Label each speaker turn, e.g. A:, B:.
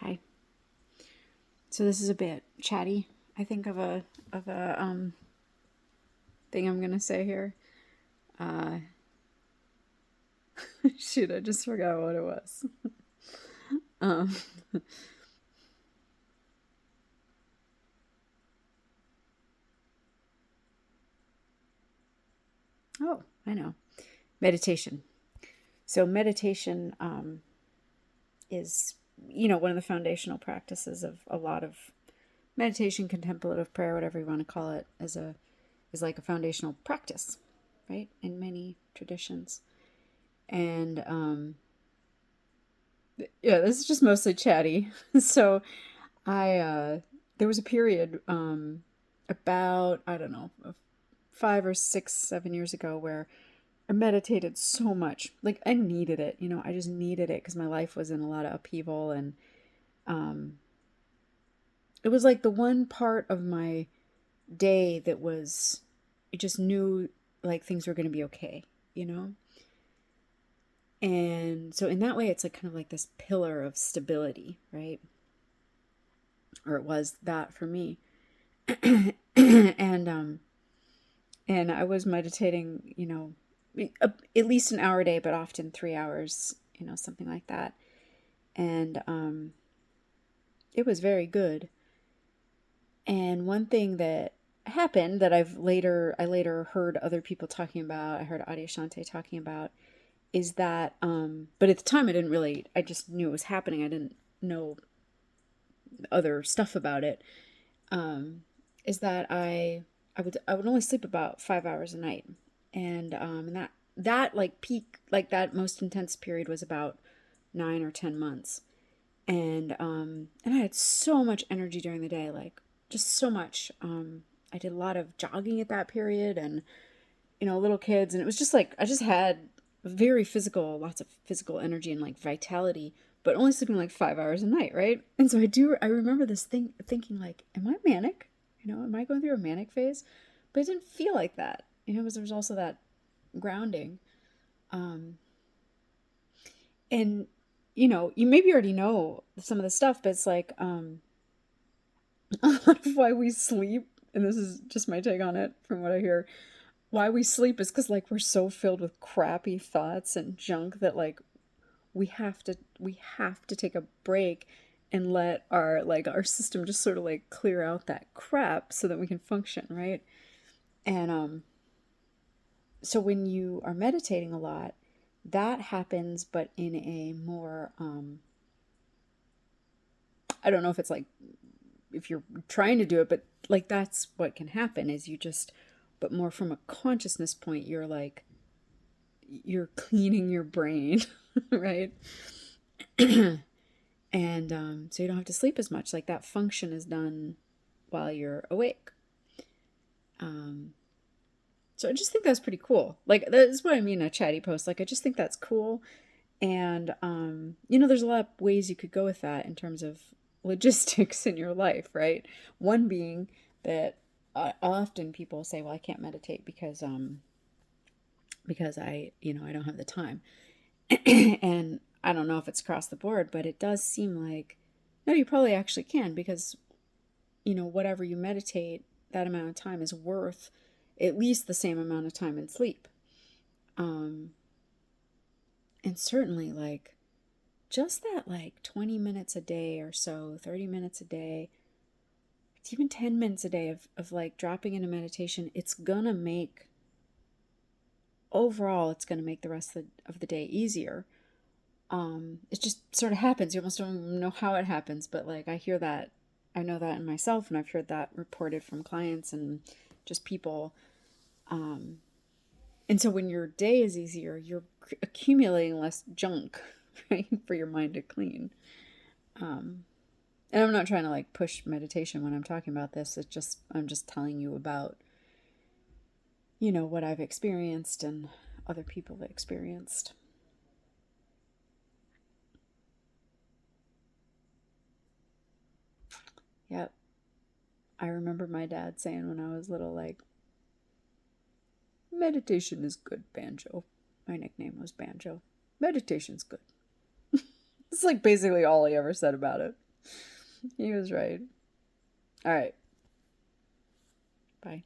A: Hi. So this is a bit chatty. I think of a thing I'm gonna say here. Uh, Shoot, I just forgot what it was. Um, oh, I know. Meditation. So meditation is, one of the foundational practices of a lot of meditation, contemplative prayer, whatever you want to call it, is like a foundational practice, right? In many traditions, and yeah, this is just mostly chatty. So I there was a period about, I don't know, 5 or 6, 7 years ago where I meditated so much. Like I needed it, I just needed it because my life was in a lot of upheaval, and um it was like the one part of my day that was, I just knew like things were going to be okay, you know? And so in that way it's like kind of like this pillar of stability, right? Or it was that for me. and and I was meditating, at least an hour a day, but often 3 hours, something like that. And it was very good. And one thing that happened that I later heard other people talking about, I heard Adyashanti talking about, is that but at the time I just knew it was happening. I didn't know other stuff about it. Is that I would only sleep about 5 hours a night, and that like peak, like that most intense period was about 9 or 10 months, and I had so much energy during the day, like just so much. I did a lot of jogging at that period, and little kids, and it was just like I just had very physical, lots of physical energy and like vitality, but only sleeping like 5 hours a night, right? And so I remember this thing thinking like, am I manic? Am I going through a manic phase? But it didn't feel like that, because there was also that grounding. Um, and you maybe already know some of the stuff, but it's like a lot of why we sleep, and this is just my take on it from what I hear, why we sleep is because like we're so filled with crappy thoughts and junk that like we have to take a break and let our system just sort of like clear out that crap so that we can function, right? And so when you are meditating a lot, that happens, but in a more I don't know if it's like if you're trying to do it, but like that's what can happen is you just, but more from a consciousness point, you're cleaning your brain, right? And so you don't have to sleep as much. Like that function is done while you're awake. Um, so I just think that's pretty cool. Like that's what I mean, a chatty post. Like I just think that's cool. And there's a lot of ways you could go with that in terms of logistics in your life, right? One being that often people say, "Well, I can't meditate because I don't have the time." And I don't know if it's across the board, but it does seem like no, you probably actually can, because whatever you meditate, that amount of time is worth at least the same amount of time in sleep. Um, and certainly, like, just that, like, 20 minutes a day or so, 30 minutes a day, it's even 10 minutes a day of like dropping into meditation, it's going to make the rest of the day easier. It just sort of happens. You almost don't even know how it happens, but like I know that in myself, and I've heard that reported from clients and just people. Um, and so when your day is easier, you're accumulating less junk, right, for your mind to clean. Um, and I'm not trying to like push meditation when I'm talking about this. I'm just telling you about, what I've experienced and other people have experienced. Yep. I remember my dad saying when I was little, like, meditation is good, Banjo. My nickname was Banjo. Meditation's good. It's like basically all he ever said about it. He was right. All right. Bye.